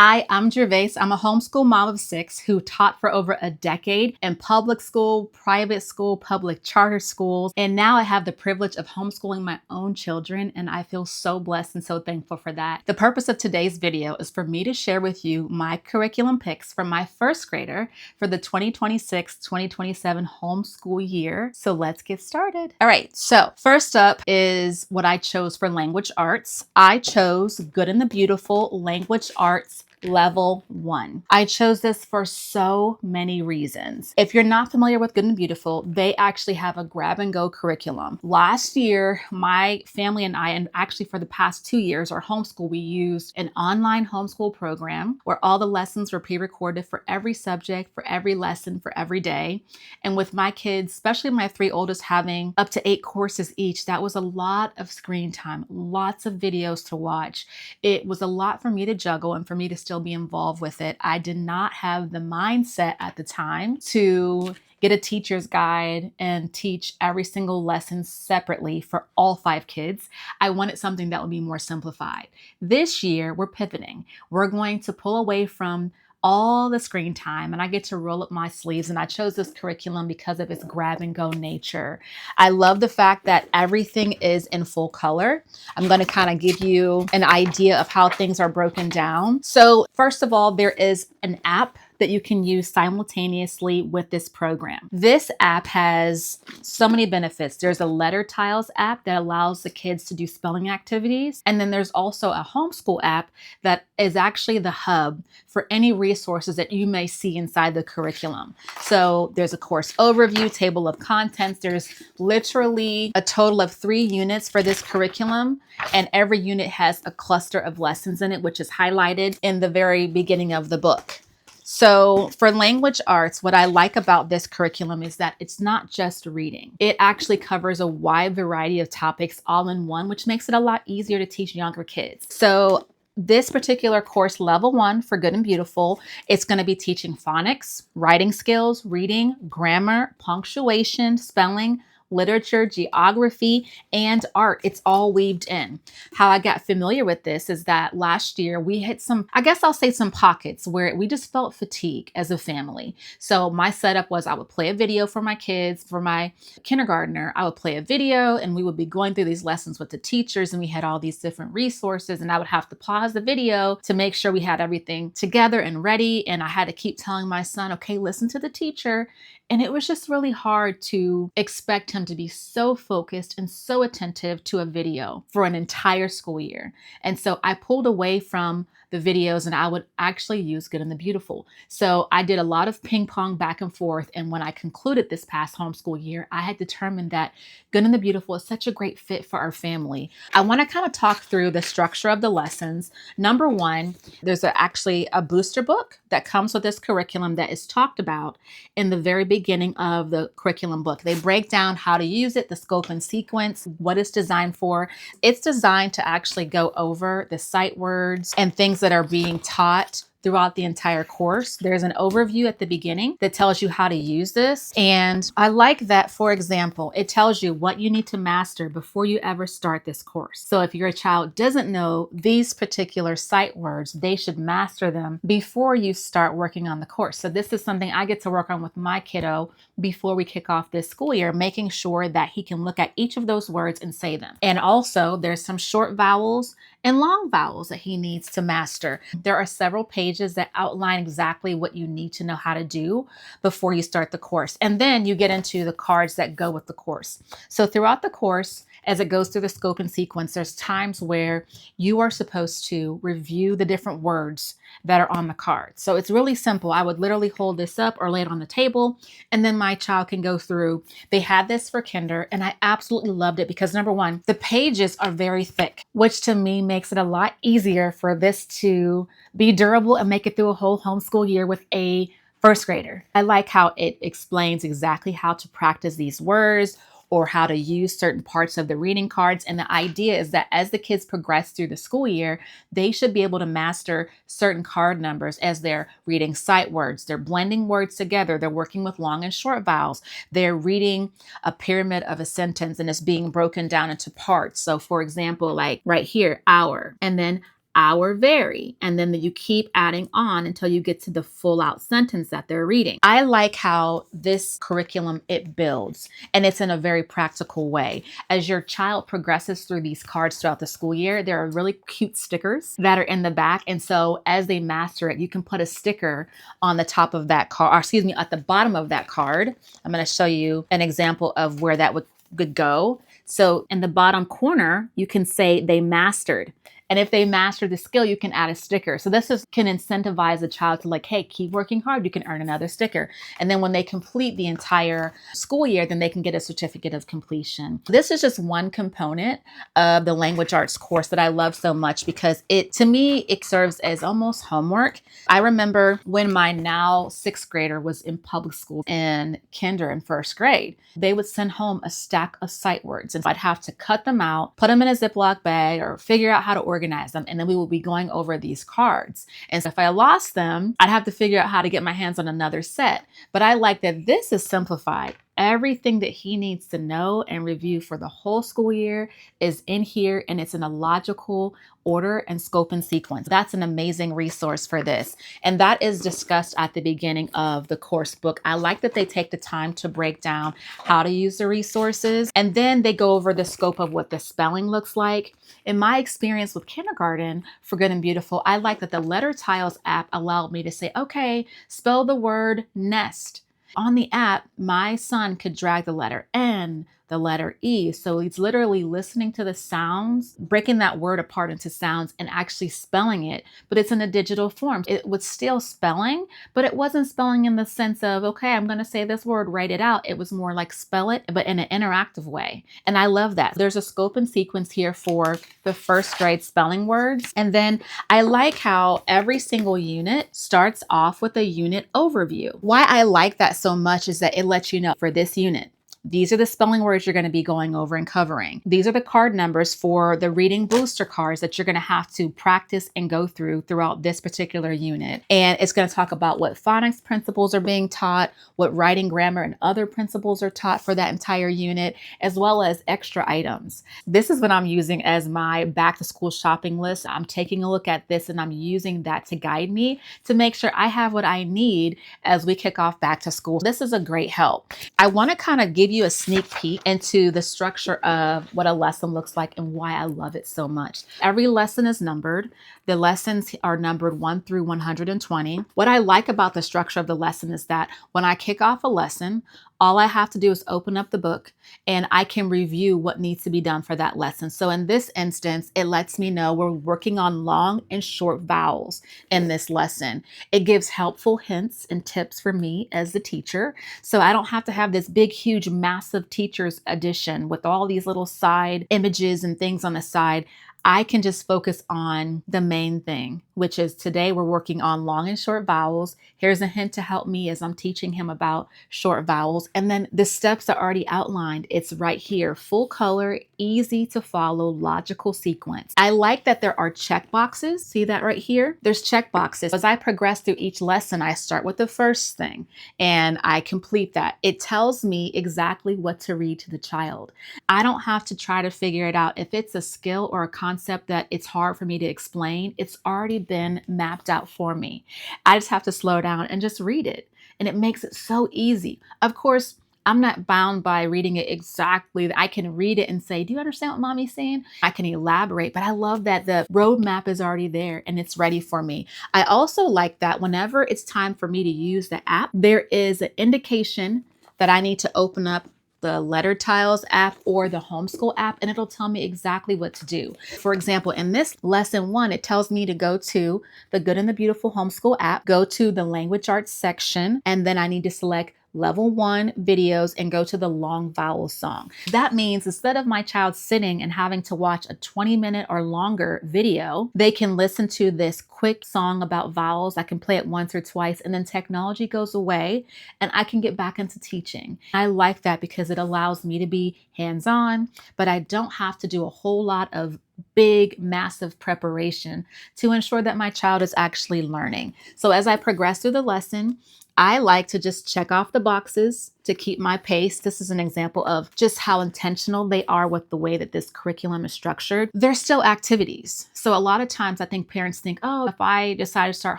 Hi, I'm Gervais. I'm a homeschool mom of 6 who taught for over a decade in public school, private school, public charter schools, and now I have the privilege of homeschooling my own children, and I feel so blessed and so thankful for that. The purpose of today's video is for me to share with you my curriculum picks from my first grader for the 2026-2027 homeschool year. So let's get started. All right, so first up is what I chose for language arts. I chose Good and the Beautiful Language Arts Level 1. I chose this for so many reasons. If you're not familiar with Good and Beautiful, they actually have a grab and go curriculum. Last year, my family and I, and actually for the past 2 years, our homeschool, we used an online homeschool program where all the lessons were pre-recorded for every subject, for every lesson, for every day. And with my kids, especially my 3 oldest, having up to 8 courses each, that was a lot of screen time, lots of videos to watch. It was a lot for me to juggle and for me to still be involved with it. I did not have the mindset at the time to get a teacher's guide and teach every single lesson separately for all 5 kids. I wanted something that would be more simplified. This year, we're pivoting. We're going to pull away from all the screen time and I get to roll up my sleeves, and I chose this curriculum because of its grab and go nature. I love the fact that everything is in full color. I'm going to kind of give you an idea of how things are broken down. So first of all, there is an app that you can use simultaneously with this program. This app has so many benefits. There's a letter tiles app that allows the kids to do spelling activities. And then there's also a homeschool app that is actually the hub for any resources that you may see inside the curriculum. So there's a course overview, table of contents. There's literally a total of 3 units for this curriculum. And every unit has a cluster of lessons in it, which is highlighted in the very beginning of the book. So for language arts, what I like about this curriculum is that it's not just reading. It actually covers a wide variety of topics all in one, which makes it a lot easier to teach younger kids. So this particular course, Level 1 for Good and Beautiful, it's going to be teaching phonics, writing skills, reading, grammar, punctuation, spelling, literature, geography, and art. It's all weaved in. How I got familiar with this is that last year we hit some, I guess I'll say some pockets where we just felt fatigue as a family. So my setup was I would play a video for my kids, for my kindergartner. I would play a video and we would be going through these lessons with the teachers, and we had all these different resources, and I would have to pause the video to make sure we had everything together and ready. And I had to keep telling my son, okay, listen to the teacher. And it was just really hard to expect him to be so focused and so attentive to a video for an entire school year. And so I pulled away from the videos and I would actually use Good and the Beautiful. So I did a lot of ping pong back and forth. And when I concluded this past homeschool year, I had determined that Good and the Beautiful is such a great fit for our family. I want to kind of talk through the structure of the lessons. Number 1, there's actually a booster book that comes with this curriculum that is talked about in the very beginning of the curriculum book. They break down how to use it, the scope and sequence, what it's designed for. It's designed to actually go over the sight words and things that are being taught throughout the entire course. There's an overview at the beginning that tells you how to use this. And I like that, for example, it tells you what you need to master before you ever start this course. So if your child doesn't know these particular sight words, they should master them before you start working on the course. So this is something I get to work on with my kiddo before we kick off this school year, making sure that he can look at each of those words and say them. And also there's some short vowels and long vowels that he needs to master. There are several pages that outline exactly what you need to know how to do before you start the course. And then you get into the cards that go with the course. So throughout the course, as it goes through the scope and sequence, there's times where you are supposed to review the different words that are on the card. So it's really simple. I would literally hold this up or lay it on the table, and then my child can go through. They had this for kinder, and I absolutely loved it because number 1, the pages are very thick, which to me makes it a lot easier for this to be durable and make it through a whole homeschool year with a first grader. I like how it explains exactly how to practice these words or how to use certain parts of the reading cards. And the idea is that as the kids progress through the school year, they should be able to master certain card numbers as they're reading sight words. They're blending words together. They're working with long and short vowels. They're reading a pyramid of a sentence and it's being broken down into parts. So for example, like right here, hour, and then our very, and then you keep adding on until you get to the full out sentence that they're reading. I like how this curriculum, it builds, and it's in a very practical way. As your child progresses through these cards throughout the school year, there are really cute stickers that are in the back. And so as they master it, you can put a sticker on the top of that card, or excuse me, at the bottom of that card. I'm going to show you an example of where that would go. So in the bottom corner, you can say they mastered. And if they master the skill, you can add a sticker. So can incentivize the child to like, hey, keep working hard. You can earn another sticker. And then when they complete the entire school year, then they can get a certificate of completion. This is just one component of the language arts course that I love so much because to me, it serves as almost homework. I remember when my now 6th grader was in public school in kinder and 1st grade, they would send home a stack of sight words. And I'd have to cut them out, put them in a Ziploc bag, or figure out how to organize them. And then we would be going over these cards. And so if I lost them, I'd have to figure out how to get my hands on another set. But I like that this is simplified. Everything that he needs to know and review for the whole school year is in here, and it's in a logical order and scope and sequence. That's an amazing resource for this. And that is discussed at the beginning of the course book. I like that they take the time to break down how to use the resources, and then they go over the scope of what the spelling looks like. In my experience with kindergarten for Good and Beautiful, I like that the Letter Tiles app allowed me to say, okay, spell the word nest. On the app, my son could drag the letter N, the letter E. So he's literally listening to the sounds, breaking that word apart into sounds and actually spelling it, but it's in a digital form. It was still spelling, but it wasn't spelling in the sense of, okay, I'm going to say this word, write it out. It was more like spell it, but in an interactive way. And I love that. There's a scope and sequence here for the 1st grade spelling words. And then I like how every single unit starts off with a unit overview. Why I like that so much is that it lets you know for this unit, these are the spelling words you're going to be going over and covering. These are the card numbers for the reading booster cards that you're going to have to practice and go throughout this particular unit. And it's going to talk about what phonics principles are being taught, what writing, grammar, and other principles are taught for that entire unit, as well as extra items. This is what I'm using as my back to school shopping list. I'm taking a look at this and I'm using that to guide me to make sure I have what I need as we kick off back to school. This is a great help. I want to kind of give you a sneak peek into the structure of what a lesson looks like and why I love it so much. Every lesson is numbered. The lessons are numbered 1 through 120. What I like about the structure of the lesson is that when I kick off a lesson, all I have to do is open up the book and I can review what needs to be done for that lesson. So in this instance, it lets me know we're working on long and short vowels in this lesson. It gives helpful hints and tips for me as the teacher. So I don't have to have this big, huge, massive teacher's edition with all these little side images and things on the side. I can just focus on the main thing, which is today we're working on long and short vowels. Here's a hint to help me as I'm teaching him about short vowels. And then the steps are already outlined. It's right here, full color, easy to follow, logical sequence. I like that there are check boxes. See that right here? There's check boxes. As I progress through each lesson, I start with the first thing and I complete that. It tells me exactly what to read to the child. I don't have to try to figure it out. If it's a skill or a concept that it's hard for me to explain, it's already been mapped out for me. I just have to slow down and just read it. And it makes it so easy. Of course, I'm not bound by reading it exactly. I can read it and say, do you understand what mommy's saying? I can elaborate, but I love that the roadmap is already there and it's ready for me. I also like that whenever it's time for me to use the app, there is an indication that I need to open up the Letter Tiles app or the Homeschool app, and it'll tell me exactly what to do. For example, in this lesson 1, it tells me to go to the Good and the Beautiful Homeschool app, go to the language arts section, and then I need to select Level 1 videos and go to the long vowel song. That means instead of my child sitting and having to watch a 20-minute or longer video, they can listen to this quick song about vowels. I can play it once or twice and then technology goes away and I can get back into teaching. I like that because it allows me to be hands-on, but I don't have to do a whole lot of big, massive preparation to ensure that my child is actually learning. So as I progress through the lesson, I like to just check off the boxes to keep my pace. This is an example of just how intentional they are with the way that this curriculum is structured. They're still activities. So a lot of times I think parents think, oh, if I decide to start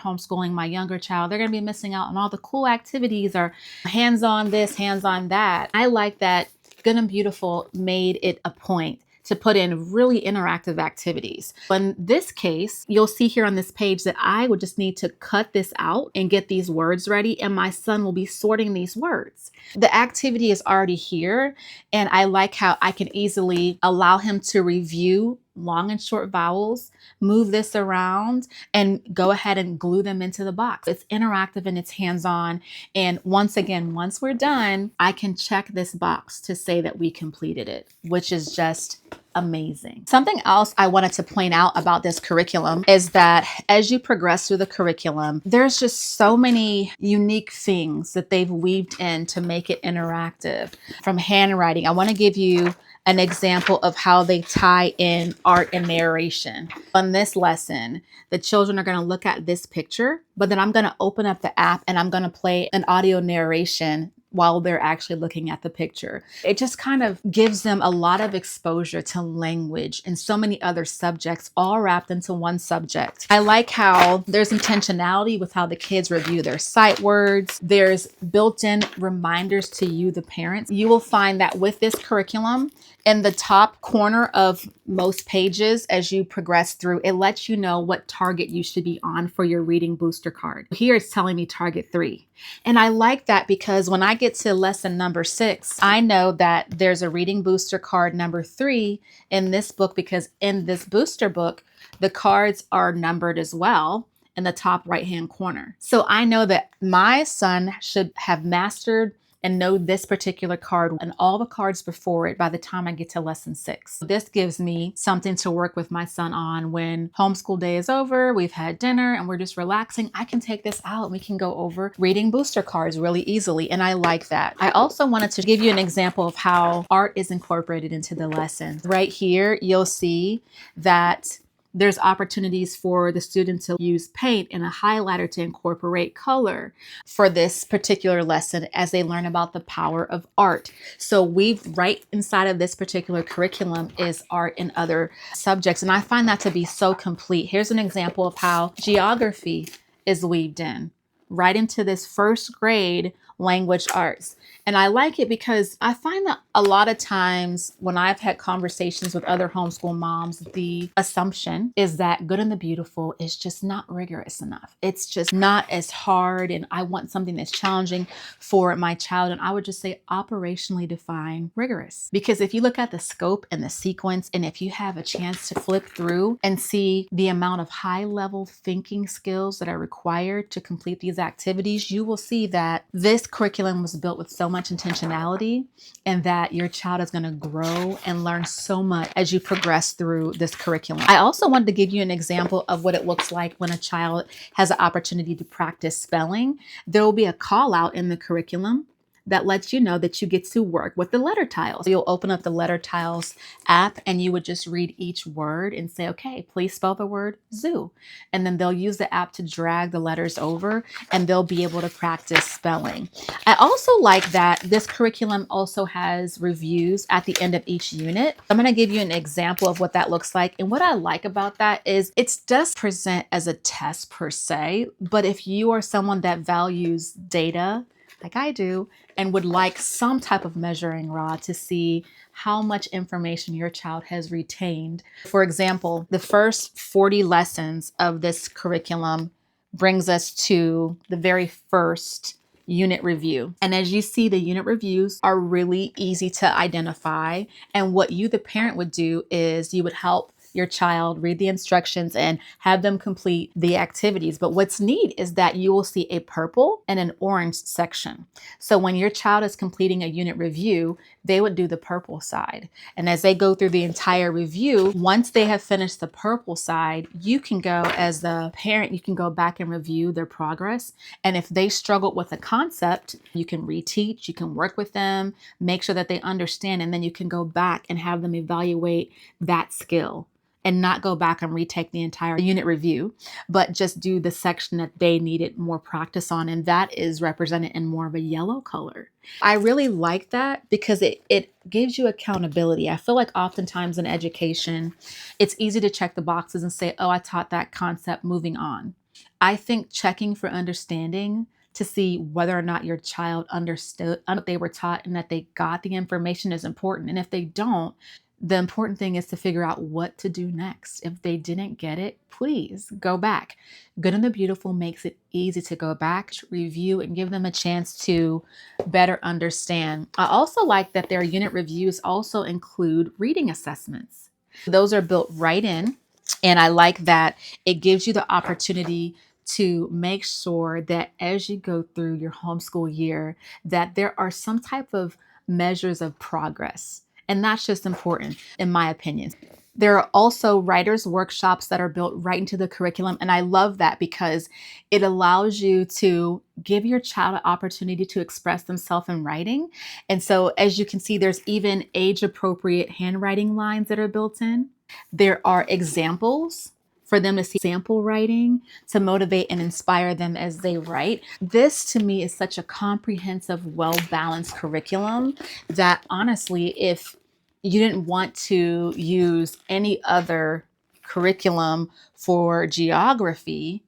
homeschooling my younger child, they're going to be missing out on all the cool activities or hands-on this, hands-on that. I like that Good and Beautiful made it a point to put in really interactive activities. In this case, you'll see here on this page that I would just need to cut this out and get these words ready, and my son will be sorting these words. The activity is already here, and I like how I can easily allow him to review long and short vowels, move this around, and go ahead and glue them into the box. It's interactive and it's hands-on. And once again, once we're done, I can check this box to say that we completed it, which is just amazing. Something else I wanted to point out about this curriculum is that as you progress through the curriculum, there's just so many unique things that they've weaved in to make it interactive. From handwriting, I want to give you an example of how they tie in art and narration. On this lesson, the children are going to look at this picture, but then I'm going to open up the app and I'm going to play an audio narration while they're actually looking at the picture. It just kind of gives them a lot of exposure to language and so many other subjects all wrapped into one subject. I like how there's intentionality with how the kids review their sight words. There's built-in reminders to you, the parents. You will find that with this curriculum, in the top corner of most pages, as you progress through, it lets you know what target you should be on for your reading booster card. Here it's telling me target 3. And I like that because when I get to lesson number 6, I know that there's a reading booster card number 3 in this book, because in this booster book, the cards are numbered as well in the top right-hand corner. So I know that my son should have mastered and know this particular card and all the cards before it by the time I get to lesson 6. This gives me something to work with my son on when homeschool day is over, we've had dinner and we're just relaxing. I can take this out and we can go over reading booster cards really easily. And I like that. I also wanted to give you an example of how art is incorporated into the lesson. Right here, you'll see that there's opportunities for the student to use paint and a highlighter to incorporate color for this particular lesson as they learn about the power of art. So right inside of this particular curriculum is art and other subjects. And I find that to be so complete. Here's an example of how geography is weaved in right into this first grade language arts. And I like it because I find that a lot of times when I've had conversations with other homeschool moms, the assumption is that Good and the Beautiful is just not rigorous enough. It's just not as hard, and I want something that's challenging for my child. And I would just say operationally define rigorous. Because if you look at the scope and the sequence, and if you have a chance to flip through and see the amount of high-level thinking skills that are required to complete these activities, you will see that this curriculum was built with so much intentionality, and that your child is going to grow and learn so much as you progress through this curriculum. I also wanted to give you an example of what it looks like when a child has an opportunity to practice spelling. There will be a call out in the curriculum that lets you know that you get to work with the letter tiles. You'll open up the letter tiles app and you would just read each word and say, okay, please spell the word zoo. And then they'll use the app to drag the letters over and they'll be able to practice spelling. I also like that this curriculum also has reviews at the end of each unit. I'm going to give you an example of what that looks like. And what I like about that is it does present as a test per se, but if you are someone that values data, like I do, and would like some type of measuring rod to see how much information your child has retained. For example, the first 40 lessons of this curriculum brings us to the very first unit review. And as you see, the unit reviews are really easy to identify. And what you, the parent, would do is you would help your child read the instructions and have them complete the activities. But what's neat is that you will see a purple and an orange section. So when your child is completing a unit review, they would do the purple side. And as they go through the entire review, once they have finished the purple side, you can go, as the parent, you can go back and review their progress. And if they struggled with a concept, you can reteach, you can work with them, make sure that they understand, and then you can go back and have them evaluate that skill. and not go back and retake the entire unit review, but just do the section that they needed more practice on. And that is represented in more of a yellow color. I really like that because it gives you accountability. I feel like oftentimes in education, it's easy to check the boxes and say, oh, I taught that concept, moving on. I think checking for understanding to see whether or not your child understood what they were taught and that they got the information is important. And if they don't, the important thing is to figure out what to do next. If they didn't get it, please go back. Good and the Beautiful makes it easy to go back, review, and give them a chance to better understand. I also like that their unit reviews also include reading assessments. Those are built right in. And I like that it gives you the opportunity to make sure that as you go through your homeschool year, that there are some type of measures of progress. And that's just important, in my opinion. There are also writers' workshops that are built right into the curriculum. And I love that because it allows you to give your child an opportunity to express themselves in writing. And so, as you can see, there's even age-appropriate handwriting lines that are built in. There are examples for them to see sample writing to motivate and inspire them as they write. This to me is such a comprehensive, well-balanced curriculum that honestly, if you didn't want to use any other curriculum for geography,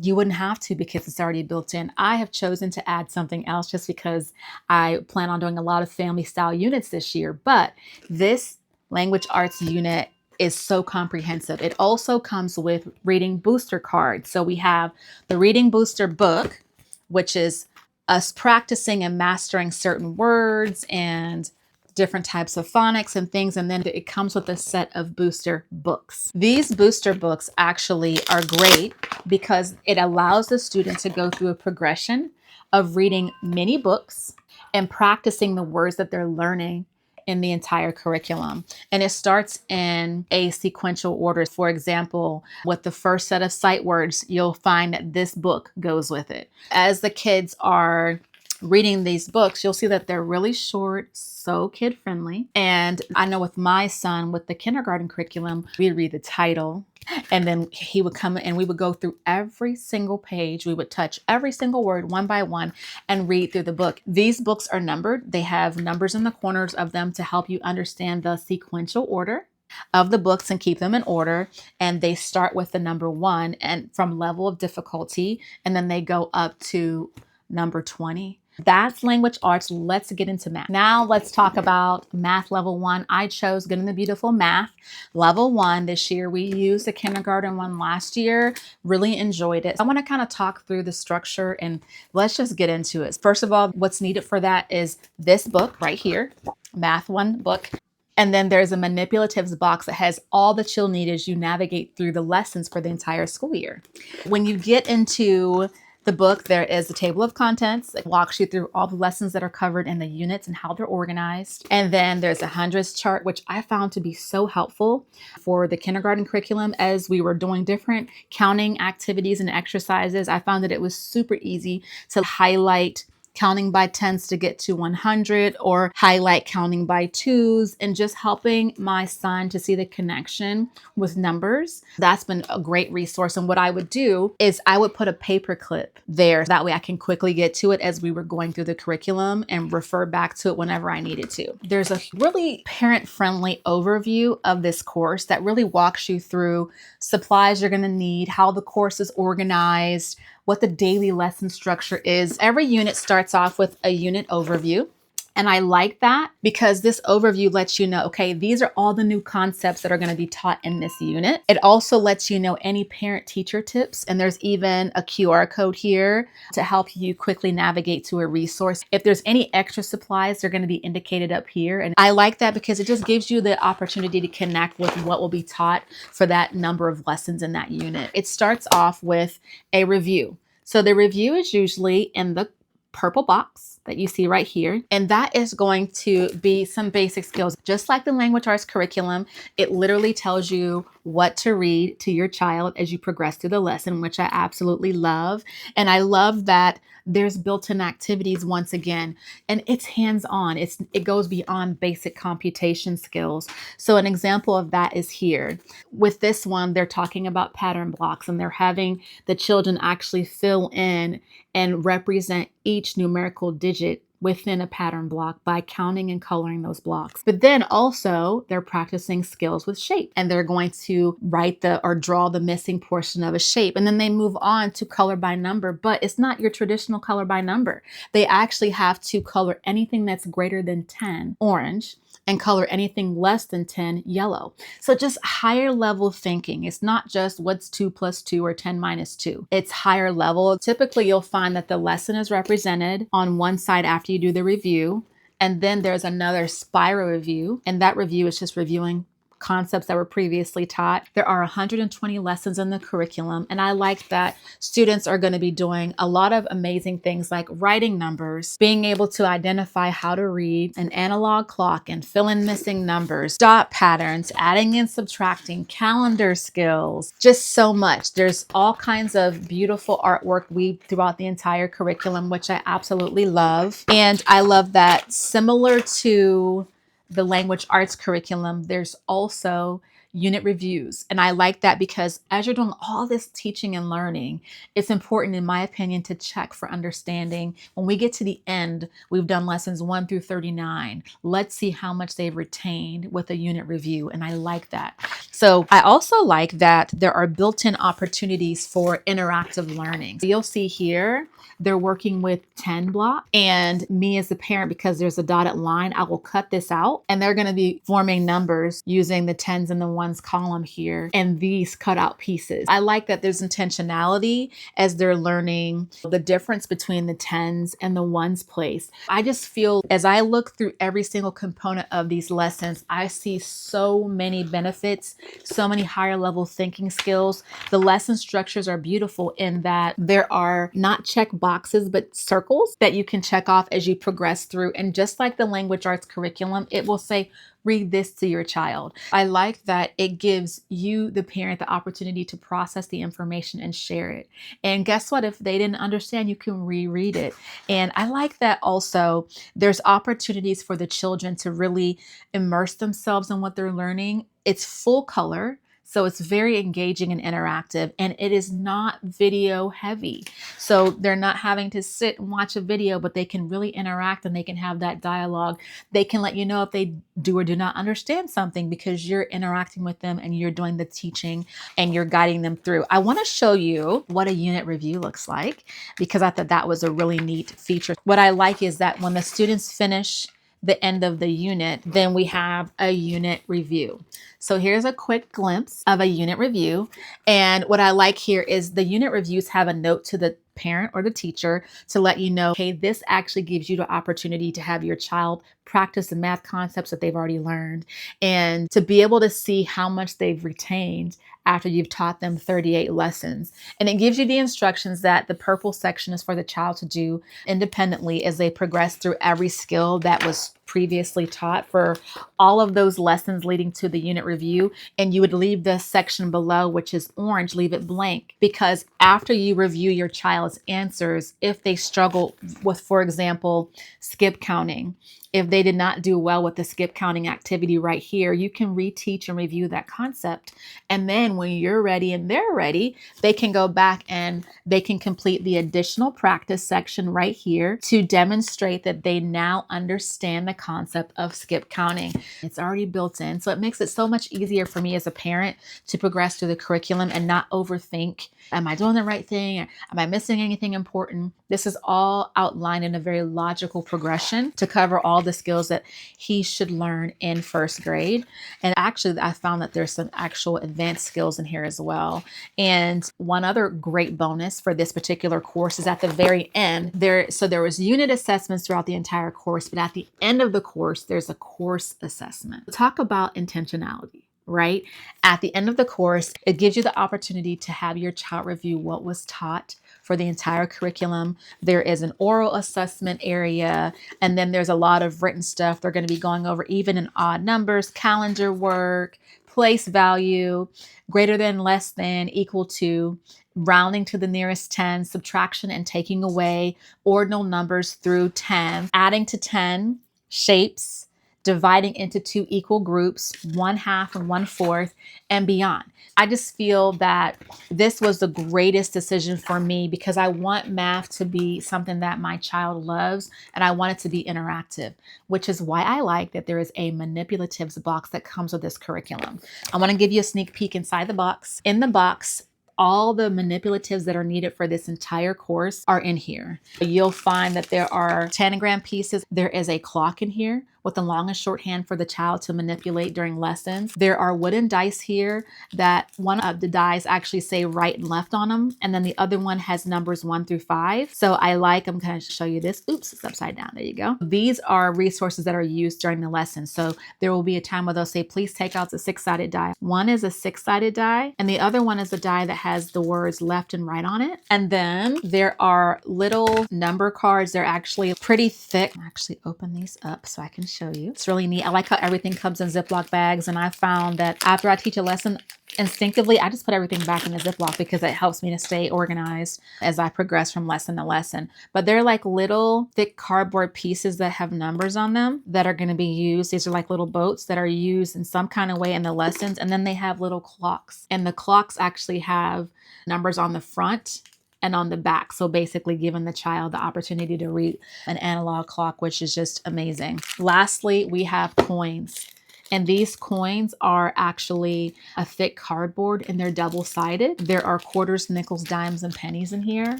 you wouldn't have to because it's already built in. I have chosen to add something else just because I plan on doing a lot of family style units this year, but this language arts unit is so comprehensive. It also comes with reading booster cards. So we have the reading booster book, which is us practicing and mastering certain words and different types of phonics and things. And then it comes with a set of booster books. These booster books actually are great because it allows the student to go through a progression of reading many books and practicing the words that they're learning in the entire curriculum. And it starts in a sequential order. For example, with the first set of sight words, you'll find that this book goes with it. As the kids are reading these books, you'll see that they're really short, so kid friendly. And I know with my son, with the kindergarten curriculum, we read the title and then he would come and we would go through every single page. We would touch every single word one by one and read through the book. These books are numbered. They have numbers in the corners of them to help you understand the sequential order of the books and keep them in order. And they start with the number 1 and from level of difficulty, and then they go up to number 20. That's language arts. Let's get into math. Now let's talk about math level 1. I chose Good and the Beautiful Math level 1 this year. We used the kindergarten one last year. Really enjoyed it. I want to kind of talk through the structure and let's just get into it. First of all, what's needed for that is this book right here, Math 1 book. And then there's a manipulatives box that has all that you'll need as you navigate through the lessons for the entire school year. When you get into the book, there is a table of contents that walks you through all the lessons that are covered in the units and how they're organized. And then there's a hundreds chart, which I found to be so helpful for the kindergarten curriculum as we were doing different counting activities and exercises. I found that it was super easy to highlight counting by tens to get to 100 or highlight counting by twos and just helping my son to see the connection with numbers. That's been a great resource. And what I would do is I would put a paper clip there. That way I can quickly get to it as we were going through the curriculum and refer back to it whenever I needed to. There's a really parent-friendly overview of this course that really walks you through supplies you're going to need, how the course is organized, what the daily lesson structure is. Every unit starts off with a unit overview. And I like that because this overview lets you know, okay, these are all the new concepts that are going to be taught in this unit. It also lets you know any parent-teacher tips. And there's even a QR code here to help you quickly navigate to a resource. If there's any extra supplies, they're going to be indicated up here. And I like that because it just gives you the opportunity to connect with what will be taught for that number of lessons in that unit. It starts off with a review. So the review is usually in the purple box that you see right here. And that is going to be some basic skills. Just like the language arts curriculum, it literally tells you what to read to your child as you progress through the lesson, which I absolutely love. And I love that there's built-in activities once again, and it's hands-on. It goes beyond basic computation skills. So an example of that is here. With this one, they're talking about pattern blocks, and they're having the children actually fill in and represent each numerical digit within a pattern block by counting and coloring those blocks. But then also they're practicing skills with shape, and they're going to write or draw the missing portion of a shape. And then they move on to color by number, but it's not your traditional color by number. They actually have to color anything that's greater than 10 orange and color anything less than 10 yellow. So just higher level thinking. It's not just what's 2 plus 2 or 10 minus 2. It's higher level. Typically, you'll find that the lesson is represented on one side after you do the review. And then there's another spiral review. And that review is just reviewing concepts that were previously taught. There are 120 lessons in the curriculum, and I like that students are going to be doing a lot of amazing things like writing numbers, being able to identify how to read an analog clock and fill in missing numbers, dot patterns, adding and subtracting, calendar skills, just so much. There's all kinds of beautiful artwork weaved throughout the entire curriculum, which I absolutely love. And I love that similar to the language arts curriculum, there's also unit reviews. And I like that because as you're doing all this teaching and learning, it's important, in my opinion, to check for understanding. When we get to the end, we've done lessons 1 through 39. Let's see how much they've retained with a unit review. And I like that. So I also like that there are built-in opportunities for interactive learning. So you'll see here, they're working with 10 block, and me as the parent, because there's a dotted line, I will cut this out, and they're going to be forming numbers using the 10s and the 1s column here and these cut out pieces. I like that there's intentionality as they're learning the difference between the 10s and the 1s place. I just feel as I look through every single component of these lessons, I see so many benefits, so many higher level thinking skills. The lesson structures are beautiful in that there are not check boxes, but circles that you can check off as you progress through. And just like the language arts curriculum, it will say, read this to your child. I like that it gives you, the parent, the opportunity to process the information and share it. And guess what? If they didn't understand, you can reread it. And I like that also there's opportunities for the children to really immerse themselves in what they're learning. It's full color. So it's very engaging and interactive, and it is not video heavy. So they're not having to sit and watch a video, but they can really interact and they can have that dialogue. They can let you know if they do or do not understand something because you're interacting with them and you're doing the teaching and you're guiding them through. I want to show you what a unit review looks like because I thought that was a really neat feature. What I like is that when the students finish the end of the unit, then we have a unit review. So here's a quick glimpse of a unit review. And what I like here is the unit reviews have a note to the parent or the teacher to let you know, hey, this actually gives you the opportunity to have your child practice the math concepts that they've already learned and to be able to see how much they've retained after you've taught them 38 lessons. And it gives you the instructions that the purple section is for the child to do independently as they progress through every skill that was previously taught for all of those lessons leading to the unit review. And you would leave this section below, which is orange, leave it blank, because after you review your child's answers, if they struggle with, for example, skip counting, if they did not do well with the skip counting activity right here, you can reteach and review that concept. And then when you're ready and they're ready, they can go back and they can complete the additional practice section right here to demonstrate that they now understand the concept of skip counting. It's already built in. So it makes it so much easier for me as a parent to progress through the curriculum and not overthink. Am I doing the right thing? Am I missing anything important? This is all outlined in a very logical progression to cover all the skills that he should learn in first grade. And actually, I found that there's some actual advanced skills in here as well. And one other great bonus for this particular course is at the very end. There was unit assessments throughout the entire course, but at the end of the course, there's a course assessment. Talk about intentionality. right? At the end of the course, it gives you the opportunity to have your child review what was taught for the entire curriculum. There is an oral assessment area, and then there's a lot of written stuff. They're going to be going over even and odd numbers, calendar work, place value, greater than, less than, equal to, rounding to the nearest 10, subtraction and taking away, ordinal numbers through 10, adding to 10, shapes, dividing into two equal groups, 1/2 and 1/4, and beyond. I just feel that this was the greatest decision for me because I want math to be something that my child loves, and I want it to be interactive, which is why I like that there is a manipulatives box that comes with this curriculum. I want to give you a sneak peek inside the box. In the box, all the manipulatives that are needed for this entire course are in here. You'll find that there are tanagram pieces. There is a clock in here with the long and shorthand for the child to manipulate during lessons. There are wooden dice here that one of the dice actually say right and left on them. And then the other one has numbers 1 through 5. So I'm going to show you this. Oops, it's upside down. There you go. These are resources that are used during the lesson. So there will be a time where they'll say, please take out the 6-sided die. One is a 6-sided die, and the other one is a die that has the words left and right on it. And then there are little number cards. They're actually pretty thick. I'll actually open these up so I can show you. It's really neat. I like how everything comes in Ziploc bags. And I found that after I teach a lesson, instinctively, I just put everything back in the Ziploc because it helps me to stay organized as I progress from lesson to lesson. But they're like little thick cardboard pieces that have numbers on them that are going to be used. These are like little boats that are used in some kind of way in the lessons. And then they have little clocks. And the clocks actually have numbers on the front and on the back. So basically giving the child the opportunity to read an analog clock, which is just amazing. Lastly, we have coins. And these coins are actually a thick cardboard and they're double-sided. There are quarters, nickels, dimes, and pennies in here.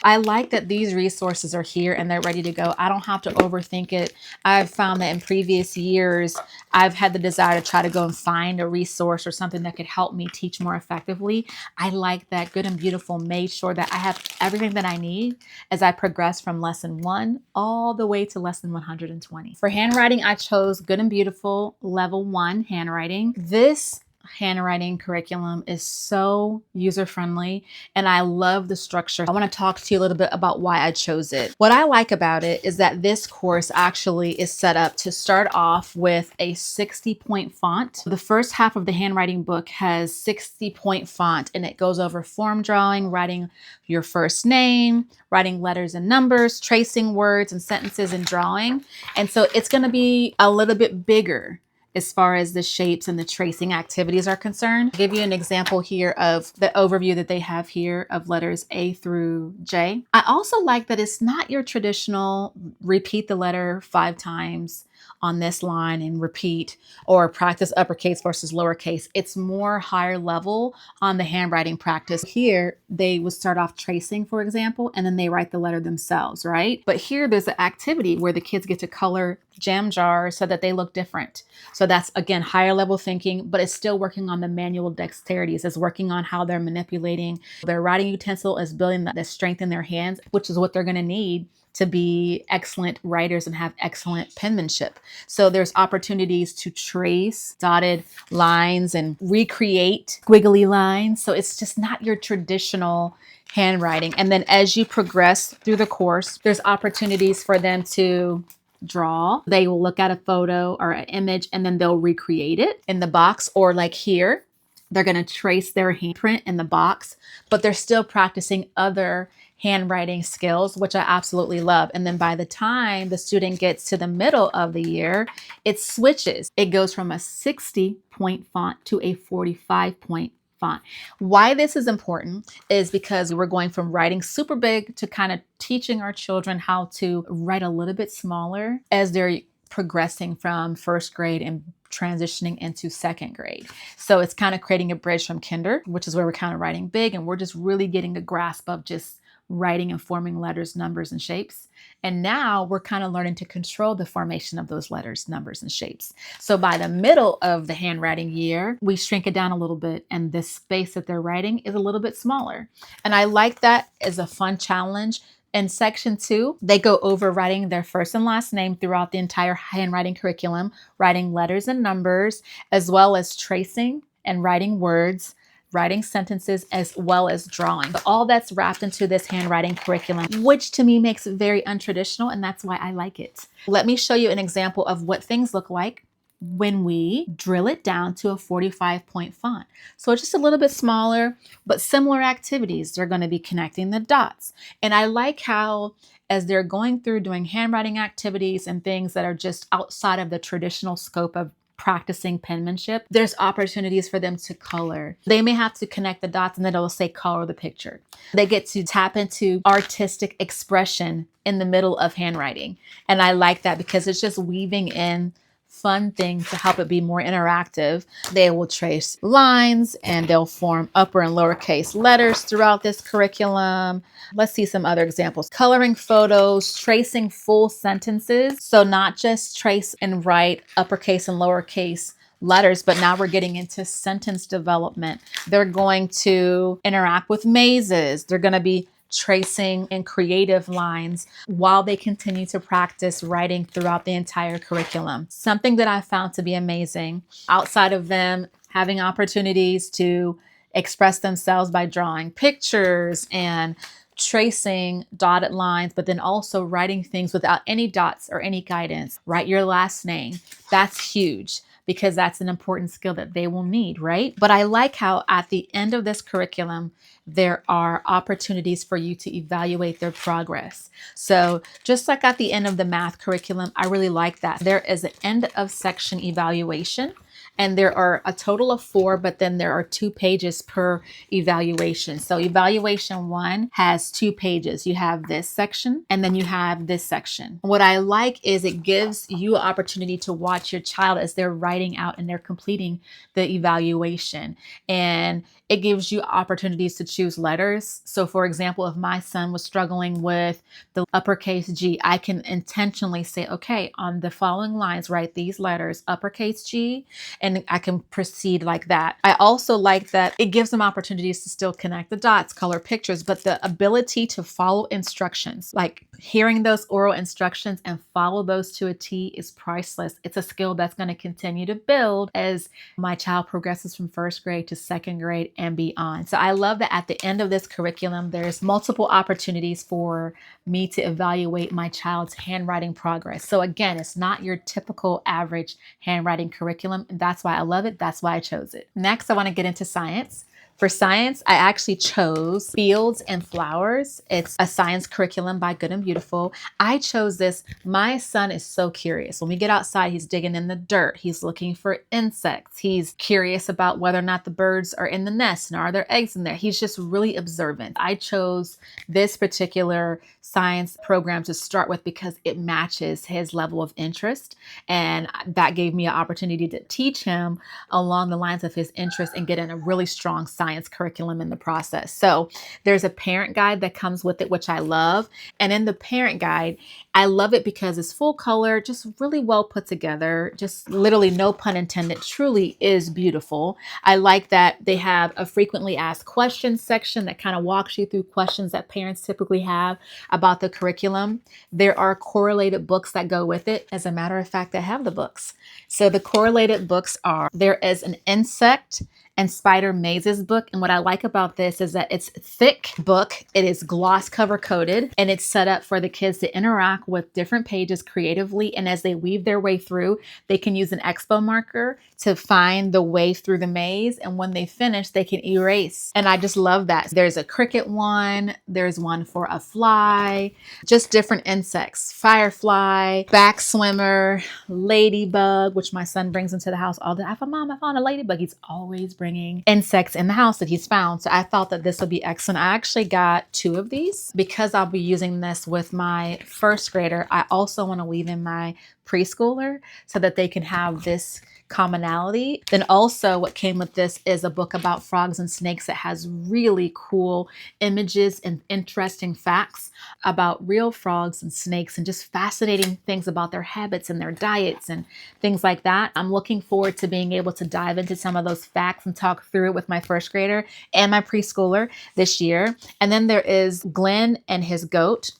I like that these resources are here and they're ready to go. I don't have to overthink it. I've found that in previous years, I've had the desire to try to go and find a resource or something that could help me teach more effectively. I like that Good and Beautiful made sure that I have everything that I need as I progress from lesson 1 all the way to lesson 120. For handwriting, I chose Good and Beautiful Level One handwriting. This handwriting curriculum is so user-friendly and I love the structure. I want to talk to you a little bit about why I chose it. What I like about it is that this course actually is set up to start off with a 60-point font. The first half of the handwriting book has 60-point font and it goes over form drawing, writing your first name, writing letters and numbers, tracing words and sentences and drawing. And so it's going to be a little bit bigger as far as the shapes and the tracing activities are concerned. I'll give you an example here of the overview that they have here of letters A through J. I also like that it's not your traditional repeat the letter 5 times on this line and repeat or practice uppercase versus lowercase. It's more higher level on the handwriting practice. Here, they would start off tracing, for example, and then they write the letter themselves, right? But here there's an activity where the kids get to color jam jars so that they look different. So that's, again, higher level thinking, but it's still working on the manual dexterities. It's working on how they're manipulating their writing utensil, is building the strength in their hands, which is what they're going to need to be excellent writers and have excellent penmanship. So there's opportunities to trace dotted lines and recreate squiggly lines. So it's just not your traditional handwriting. And then as you progress through the course, there's opportunities for them to draw. They will look at a photo or an image and then they'll recreate it in the box, or like here, they're going to trace their handprint in the box, but they're still practicing other handwriting skills, which I absolutely love. And then by the time the student gets to the middle of the year, it switches. It goes from a 60-point font to a 45-point font. Why this is important is because we're going from writing super big to kind of teaching our children how to write a little bit smaller as they're progressing from first grade and transitioning into second grade. So it's kind of creating a bridge from kinder, which is where we're kind of writing big and we're just really getting a grasp of just writing and forming letters, numbers, and shapes. And now we're kind of learning to control the formation of those letters, numbers, and shapes. So by the middle of the handwriting year, we shrink it down a little bit and the space that they're writing is a little bit smaller. And I like that as a fun challenge. In section 2, they go over writing their first and last name throughout the entire handwriting curriculum, writing letters and numbers, as well as tracing and writing words, writing sentences, as well as drawing. But all that's wrapped into this handwriting curriculum, which to me makes it very untraditional, and that's why I like it. Let me show you an example of what things look like when we drill it down to a 45-point font. So it's just a little bit smaller, but similar activities. They're going to be connecting the dots. And I like how as they're going through doing handwriting activities and things that are just outside of the traditional scope of practicing penmanship, there's opportunities for them to color. They may have to connect the dots and then it'll say color the picture. They get to tap into artistic expression in the middle of handwriting. And I like that because it's just weaving in fun things to help it be more interactive. They will trace lines and they'll form upper and lowercase letters throughout this curriculum. Let's see some other examples. Coloring photos, tracing full sentences. So not just trace and write uppercase and lowercase letters, but now we're getting into sentence development. They're going to interact with mazes. They're going to be tracing in creative lines while they continue to practice writing throughout the entire curriculum. Something that I found to be amazing, outside of them having opportunities to express themselves by drawing pictures and tracing dotted lines, but then also writing things without any dots or any guidance. Write your last name. That's huge, because that's an important skill that they will need, right? But I like how at the end of this curriculum, there are opportunities for you to evaluate their progress. So just like at the end of the math curriculum, I really like that. There is an end of section evaluation. And there are a total of 4, but then there are 2 pages per evaluation. So evaluation 1 has 2 pages. You have this section and then you have this section. What I like is it gives you an opportunity to watch your child as they're writing out and they're completing the evaluation. And it gives you opportunities to choose letters. So for example, if my son was struggling with the uppercase G, I can intentionally say, okay, on the following lines, write these letters, uppercase G, and I can proceed like that. I also like that it gives them opportunities to still connect the dots, color pictures, but the ability to follow instructions, like hearing those oral instructions and follow those to a T, is priceless. It's a skill that's going to continue to build as my child progresses from 1st grade to 2nd grade and beyond. So I love that at the end of this curriculum, there's multiple opportunities for me to evaluate my child's handwriting progress. So again, it's not your typical average handwriting curriculum. And that's why I love it. That's why I chose it. Next, I want to get into science. For science, I actually chose Fields and Flowers. It's a science curriculum by Good and Beautiful. I chose this. My son is so curious. When we get outside, he's digging in the dirt. He's looking for insects. He's curious about whether or not the birds are in the nest and are there eggs in there. He's just really observant. I chose this particular science program to start with because it matches his level of interest. And that gave me an opportunity to teach him along the lines of his interest and get in a really strong science curriculum in the process. So there's a parent guide that comes with it, which I love. And in the parent guide, I love it because it's full color, just really well put together, just literally no pun intended, truly is beautiful. I like that they have a frequently asked questions section that kind of walks you through questions that parents typically have about the curriculum. There are correlated books that go with it. As a matter of fact, I have the books. So the correlated books are, there is an insect and spider mazes book. And what I like about this is that it's a thick book. It is gloss cover coated and it's set up for the kids to interact with different pages creatively. And as they weave their way through, they can use an expo marker to find the way through the maze. And when they finish, they can erase. And I just love that. There's a cricket one. There's one for a fly, just different insects, firefly, back swimmer, ladybug, which my son brings into the house all the time. Mom, I found a ladybug. He's always bringing insects in the house that he's found. So I thought that this would be excellent. I actually got 2 of these because I'll be using this with my 1st grader. I also want to weave in my preschooler so that they can have this commonality. Then also what came with this is a book about frogs and snakes that has really cool images and interesting facts about real frogs and snakes and just fascinating things about their habits and their diets and things like that. I'm looking forward to being able to dive into some of those facts and talk through it with my 1st grader and my preschooler this year. And then there is Glenn and his goat.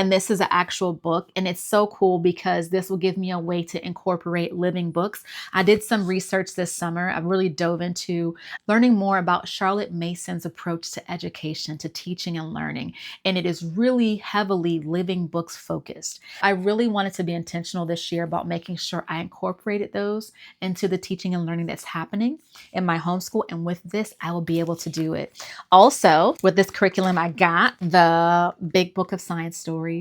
And this is an actual book. And it's so cool because this will give me a way to incorporate living books. I did some research this summer. I really dove into learning more about Charlotte Mason's approach to education, to teaching and learning. And it is really heavily living books focused. I really wanted to be intentional this year about making sure I incorporated those into the teaching and learning that's happening in my homeschool. And with this, I will be able to do it. Also, with this curriculum, I got the Big Book of Science Stories.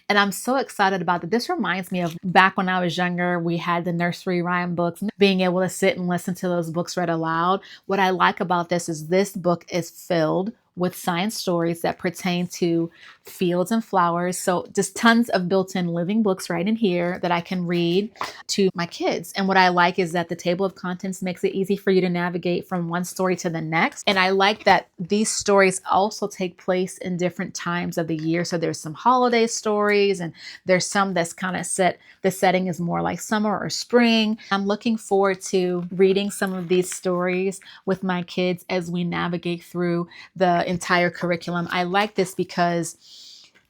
And I'm so excited about that. This reminds me of back when I was younger, we had the nursery rhyme books, being able to sit and listen to those books read aloud. What I like about this book is filled with science stories that pertain to fields and flowers. So just tons of built-in living books right in here that I can read to my kids. And what I like is that the table of contents makes it easy for you to navigate from one story to the next. And I like that these stories also take place in different times of the year. So there's some holiday stories and there's some that's kind of set, the setting is more like summer or spring. I'm looking forward to reading some of these stories with my kids as we navigate through the entire curriculum. I like this because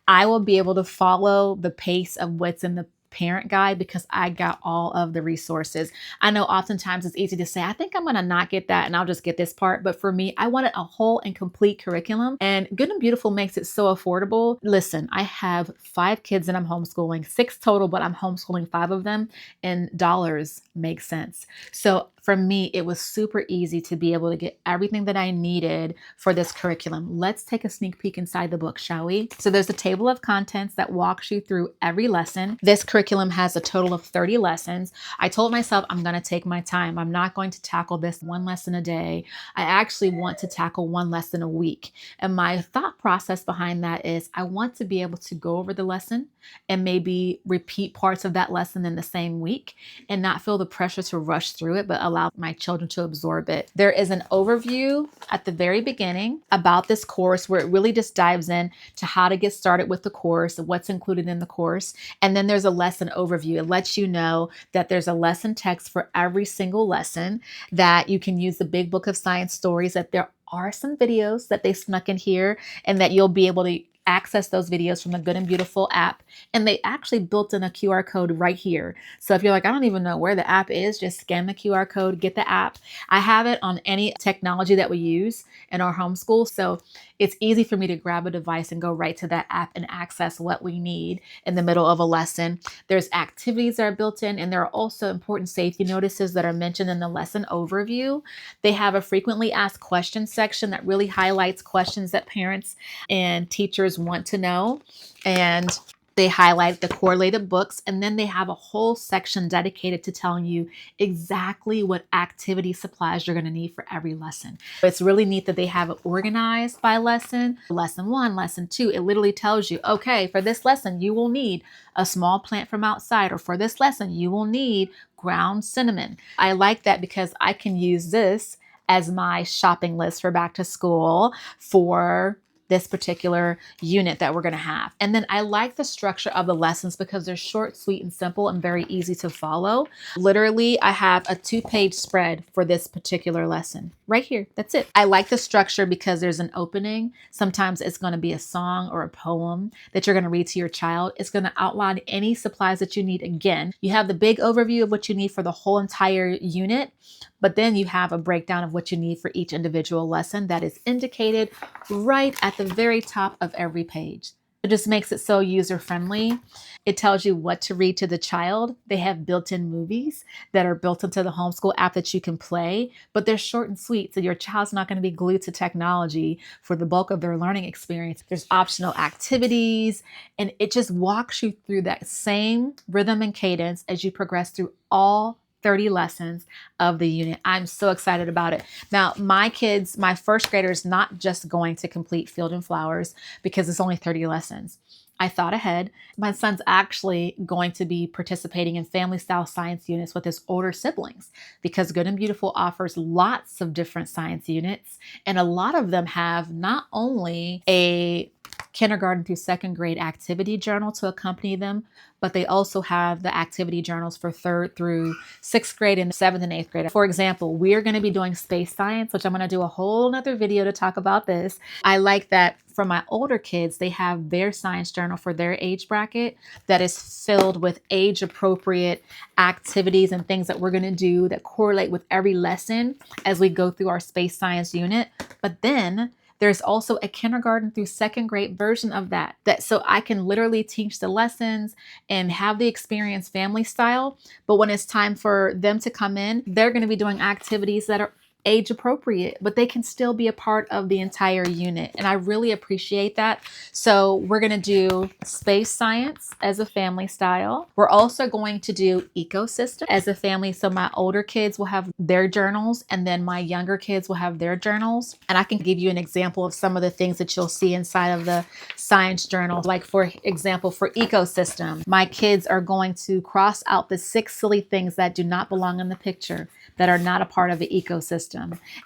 I will be able to follow the pace of what's in the parent guide because I got all of the resources. I know oftentimes it's easy to say, I think I'm going to not get that and I'll just get this part. But for me, I wanted a whole and complete curriculum, and Good and Beautiful makes it so affordable. Listen, I have 5 kids and I'm homeschooling, 6 total, but I'm homeschooling 5 of them, and dollars make sense. So for me, it was super easy to be able to get everything that I needed for this curriculum. Let's take a sneak peek inside the book, shall we? So there's a table of contents that walks you through every lesson. This curriculum has a total of 30 lessons. I told myself I'm going to take my time. I'm not going to tackle this one lesson a day. I actually want to tackle one lesson a week. And my thought process behind that is I want to be able to go over the lesson and maybe repeat parts of that lesson in the same week and not feel the pressure to rush through it, but allow my children to absorb it. There is an overview at the very beginning about this course where it really just dives in to how to get started with the course, what's included in the course. And then there's a lesson overview. It lets you know that there's a lesson text for every single lesson, that you can use the Big Book of Science Stories, that there are some videos that they snuck in here, and that you'll be able to access those videos from the Good and Beautiful app. And they actually built in a QR code right here. So if you're like, I don't even know where the app is, just scan the QR code, get the app. I have it on any technology that we use in our homeschool. So it's easy for me to grab a device and go right to that app and access what we need in the middle of a lesson. There's activities that are built in, and there are also important safety notices that are mentioned in the lesson overview. They have a frequently asked questions section that really highlights questions that parents and teachers want to know. And they highlight the correlated books, and then they have a whole section dedicated to telling you exactly what activity supplies you're going to need for every lesson. It's really neat that they have it organized by lesson. Lesson 1, lesson 2, it literally tells you, okay, for this lesson, you will need a small plant from outside, or for this lesson, you will need ground cinnamon. I like that because I can use this as my shopping list for back to school for this particular unit that we're going to have. And then I like the structure of the lessons because they're short, sweet, and simple and very easy to follow. Literally, I have a 2-page spread for this particular lesson right here. That's it. I like the structure because there's an opening. Sometimes it's going to be a song or a poem that you're going to read to your child. It's going to outline any supplies that you need. Again, you have the big overview of what you need for the whole entire unit, but then you have a breakdown of what you need for each individual lesson that is indicated right at the very top of every page. It just makes it so user-friendly. It tells you what to read to the child. They have built-in movies that are built into the homeschool app that you can play, but they're short and sweet, so your child's not going to be glued to technology for the bulk of their learning experience. There's optional activities, and it just walks you through that same rhythm and cadence as you progress through all 30 lessons of the unit. I'm so excited about it. Now, my kids, my first grader is not just going to complete Field and Flowers because it's only 30 lessons. I thought ahead. My son's actually going to be participating in family style science units with his older siblings because Good and Beautiful offers lots of different science units, and a lot of them have not only a kindergarten through second grade activity journal to accompany them, but they also have the activity journals for third through sixth grade and seventh and eighth grade. For example, we are going to be doing space science, which I'm going to do a whole nother video to talk about this. I like that for my older kids, they have their science journal for their age bracket that is filled with age appropriate activities and things that we're going to do that correlate with every lesson as we go through our space science unit. But then there's also a kindergarten through second grade version of that so I can literally teach the lessons and have the experience family style. But when it's time for them to come in, they're going to be doing activities that are age appropriate, but they can still be a part of the entire unit. And I really appreciate that. So we're going to do space science as a family style. We're also going to do ecosystem as a family. So my older kids will have their journals and then my younger kids will have their journals. And I can give you an example of some of the things that you'll see inside of the science journal. Like for example, for ecosystem, my kids are going to cross out the 6 silly things that do not belong in the picture, that are not a part of the ecosystem.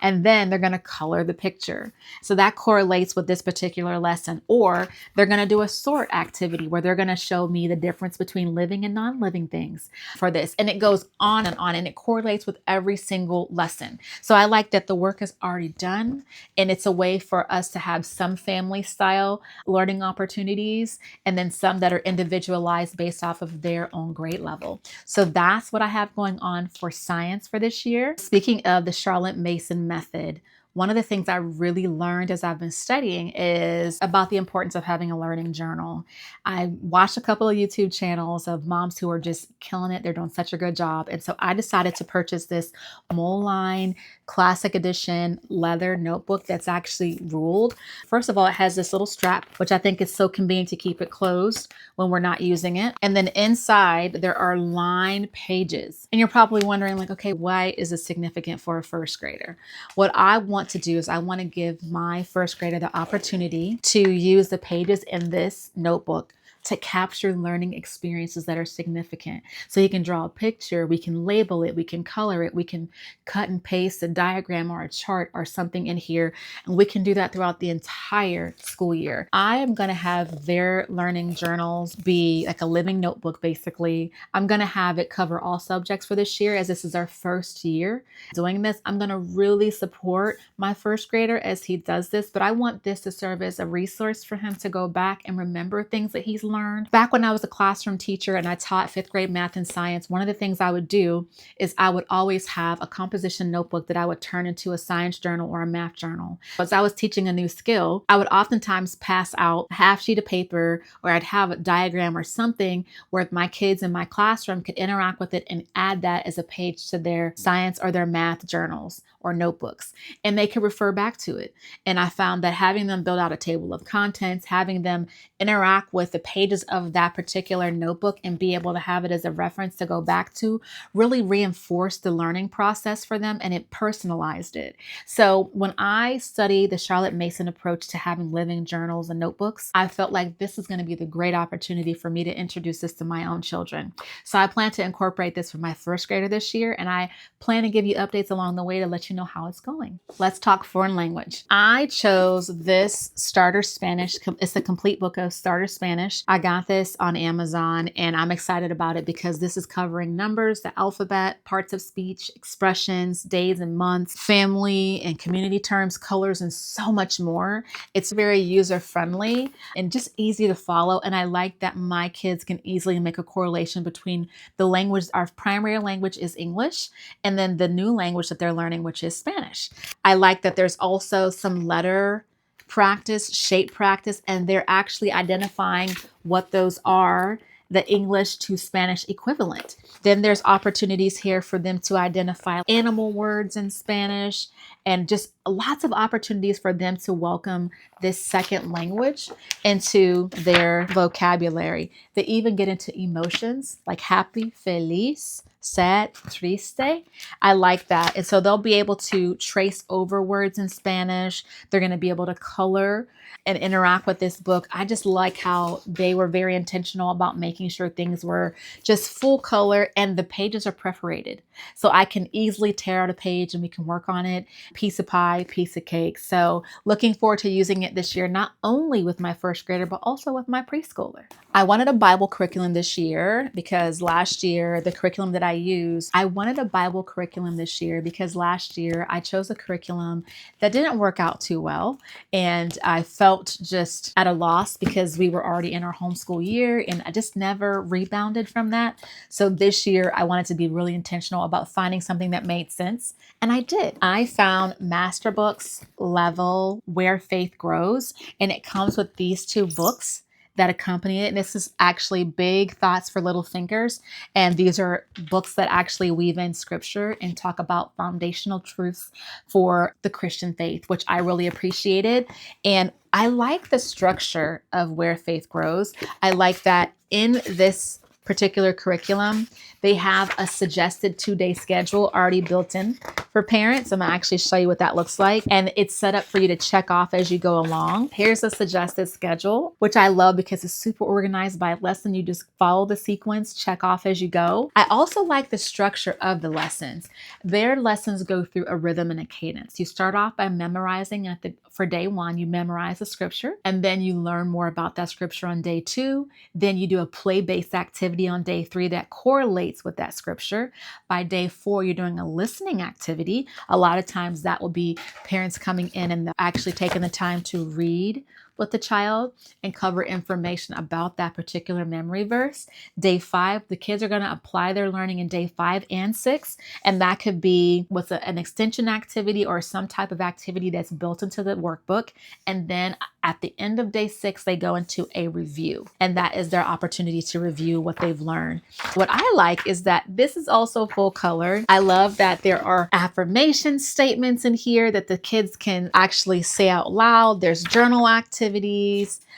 And then they're going to color the picture. So that correlates with this particular lesson. Or they're going to do a sort activity where they're going to show me the difference between living and non-living things for this. And it goes on, and it correlates with every single lesson. So I like that the work is already done, and it's a way for us to have some family style learning opportunities and then some that are individualized based off of their own grade level. So that's what I have going on for science for this year. Speaking of the Charlotte Mason method, one of the things I really learned as I've been studying is about the importance of having a learning journal. I watched a couple of YouTube channels of moms who are just killing it. They're doing such a good job. And so I decided to purchase this Moline Classic Edition leather notebook that's actually ruled. First of all, it has this little strap, which I think is so convenient to keep it closed when we're not using it. And then inside there are lined pages. And you're probably wondering like, okay, why is this significant for a first grader? What I want to do is I want to give my first grader the opportunity to use the pages in this notebook to capture learning experiences that are significant. So he can draw a picture, we can label it, we can color it, we can cut and paste a diagram or a chart or something in here, and we can do that throughout the entire school year. I am going to have their learning journals be like a living notebook, basically. I'm going to have it cover all subjects for this year, as this is our first year doing this. I'm going to really support my first grader as he does this, but I want this to serve as a resource for him to go back and remember things that he's learned. Back when I was a classroom teacher and I taught 5th grade math and science, one of the things I would do is I would always have a composition notebook that I would turn into a science journal or a math journal. As I was teaching a new skill, I would oftentimes pass out a half sheet of paper, or I'd have a diagram or something where my kids in my classroom could interact with it and add that as a page to their science or their math journals or notebooks, and they could refer back to it. And I found that having them build out a table of contents, having them interact with the pages of that particular notebook and be able to have it as a reference to go back to really reinforced the learning process for them, and it personalized it. So when I studied the Charlotte Mason approach to having living journals and notebooks, I felt like this is going to be the great opportunity for me to introduce this to my own children. So I plan to incorporate this for my first grader this year, and I plan to give you updates along the way to let you know how it's going. Let's talk foreign language. I chose this Starter Spanish. It's a complete book of Starter Spanish. I got this on Amazon, and I'm excited about it because this is covering numbers, the alphabet, parts of speech, expressions, days and months, family and community terms, colors, and so much more. It's very user-friendly and just easy to follow. And I like that my kids can easily make a correlation between the language. Our primary language is English, and then the new language that they're learning, which is Spanish. I like that there's also some letter practice, shape practice, and they're actually identifying what those are, the English to Spanish equivalent. Then there's opportunities here for them to identify animal words in Spanish, and just lots of opportunities for them to welcome this second language into their vocabulary. They even get into emotions like happy, feliz, sad, triste. I like that. And so they'll be able to trace over words in Spanish. They're going to be able to color and interact with this book. I just like how they were very intentional about making sure things were just full color and the pages are perforated. So I can easily tear out a page and we can work on it. Piece of pie, piece of cake. So looking forward to using it this year, not only with my first grader, but also with my preschooler. I wanted a Bible curriculum this year because last year, the curriculum that I used, I wanted a Bible curriculum this year because last year I chose a curriculum that didn't work out too well. And I felt just at a loss because we were already in our homeschool year and I just never rebounded from that. So this year I wanted to be really intentional about finding something that made sense. And I did. I found Master Books Level Where Faith Grows, and it comes with these two books that accompany it. And this is actually Big Thoughts for Little Thinkers. And these are books that actually weave in scripture and talk about foundational truths for the Christian faith, which I really appreciated. And I like the structure of Where Faith Grows. I like that in this particular curriculum, they have a suggested 2-day schedule already built in for parents. I'm gonna actually show you what that looks like. And it's set up for you to check off as you go along. Here's a suggested schedule, which I love because it's super organized by lesson. You just follow the sequence, check off as you go. I also like the structure of the lessons. Their lessons go through a rhythm and a cadence. You start off by memorizing for day 1, you memorize the scripture, and then you learn more about that scripture on day 2. Then you do a play-based activity on day 3 that correlates with that scripture. By day 4, you're doing a listening activity. A lot of times that will be parents coming in and actually taking the time to read with the child and cover information about that particular memory verse. Day 5, the kids are going to apply their learning in day 5 and 6. And that could be with an extension activity or some type of activity that's built into the workbook. And then at the end of day 6, they go into a review. And that is their opportunity to review what they've learned. What I like is that this is also full color. I love that there are affirmation statements in here that the kids can actually say out loud. There's journal activities.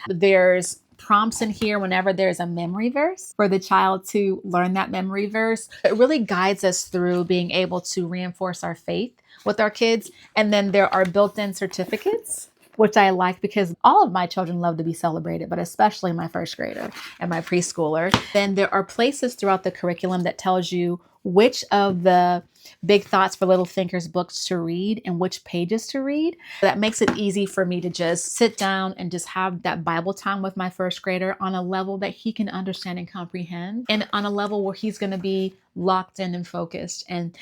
There's prompts in here whenever there's a memory verse for the child to learn that memory verse. It really guides us through being able to reinforce our faith with our kids. And then there are built-in certificates, which I like because all of my children love to be celebrated, but especially my first grader and my preschooler. Then there are places throughout the curriculum that tells you which of the Big Thoughts for Little Thinkers books to read and which pages to read. That makes it easy for me to just sit down and just have that Bible time with my first grader on a level that he can understand and comprehend, and on a level where he's going to be locked in and focused and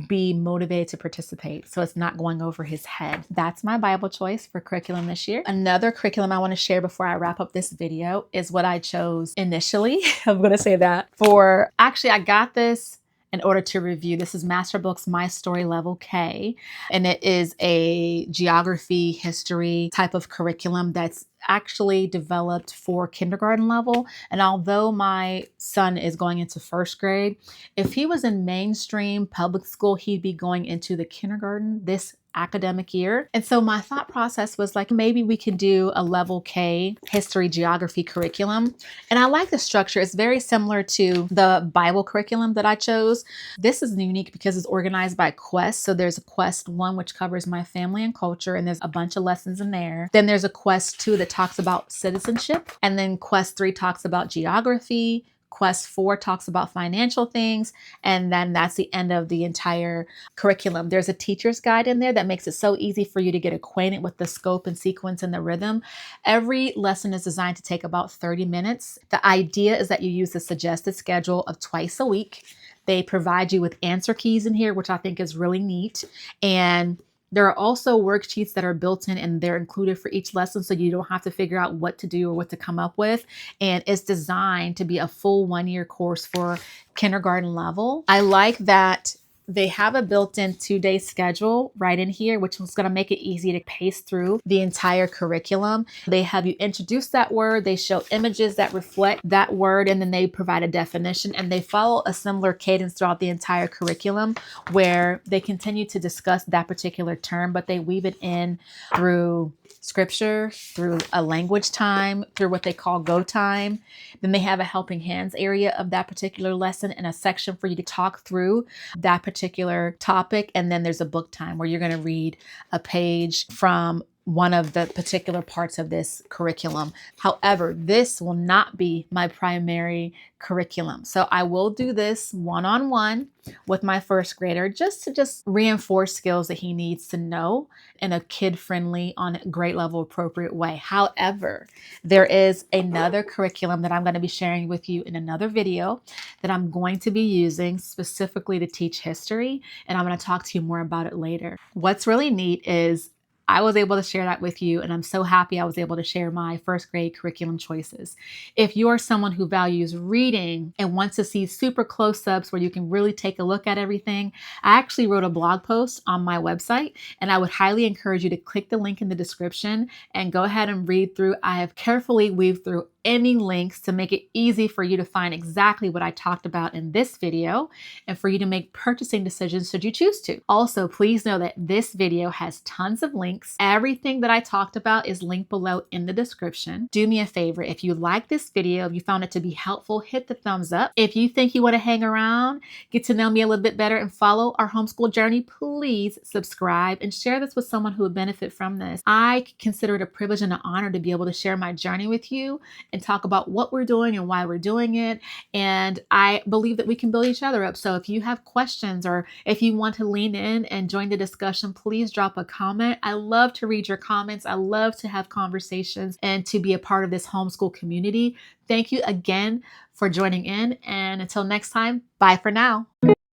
be motivated to participate. So it's not going over his head. That's my Bible choice for curriculum this year. Another curriculum I want to share before I wrap up this video is what I chose initially. I'm going to say that I got this in order to review. This is Master Books My Story Level K, and it is a geography, history type of curriculum that's actually developed for kindergarten level. And although my son is going into first grade, if he was in mainstream public school, he'd be going into the kindergarten this academic year. And so my thought process was like, maybe we could do a level K history geography curriculum. And I like the structure. It's very similar to the Bible curriculum that I chose. This is unique because it's organized by quest. So there's a quest 1, which covers my family and culture, and there's a bunch of lessons in there. Then there's a quest 2 that talks about citizenship. And then quest 3 talks about geography. Quest 4 talks about financial things, and then that's the end of the entire curriculum. There's a teacher's guide in there that makes it so easy for you to get acquainted with the scope and sequence and the rhythm. Every lesson is designed to take about 30 minutes. The idea is that you use the suggested schedule of twice a week. They provide you with answer keys in here, which I think is really neat. And there are also worksheets that are built in and they're included for each lesson, so you don't have to figure out what to do or what to come up with. And it's designed to be a full 1-year course for kindergarten level. I like that They have a built-in 2-day schedule right in here, which was going to make it easy to pace through the entire curriculum. They have you introduce that word, they show images that reflect that word, and then they provide a definition, and they follow a similar cadence throughout the entire curriculum where they continue to discuss that particular term, but they weave it in through scripture, through a language time, through what they call go time. Then they have a helping hands area of that particular lesson and a section for you to talk through that particular topic. And then there's a book time where you're going to read a page from one of the particular parts of this curriculum. However, this will not be my primary curriculum. So I will do this one-on-one with my first grader just to reinforce skills that he needs to know in a kid-friendly, on grade level appropriate way. However, there is another curriculum that I'm going to be sharing with you in another video that I'm going to be using specifically to teach history, and I'm going to talk to you more about it later. What's really neat is I was able to share that with you, and I'm so happy I was able to share my first grade curriculum choices. If you are someone who values reading and wants to see super close-ups where you can really take a look at everything, I actually wrote a blog post on my website, and I would highly encourage you to click the link in the description and go ahead and read through. I have carefully weaved through any links to make it easy for you to find exactly what I talked about in this video and for you to make purchasing decisions should you choose to. Also, please know that this video has tons of links. Everything that I talked about is linked below in the description. Do me a favor, if you like this video, if you found it to be helpful, hit the thumbs up. If you think you want to hang around, get to know me a little bit better, and follow our homeschool journey, please subscribe and share this with someone who would benefit from this. I consider it a privilege and an honor to be able to share my journey with you and talk about what we're doing and why we're doing it. And I believe that we can build each other up. So if you have questions or if you want to lean in and join the discussion, please drop a comment. I love to read your comments. I love to have conversations and to be a part of this homeschool community. Thank you again for joining in. And until next time, bye for now.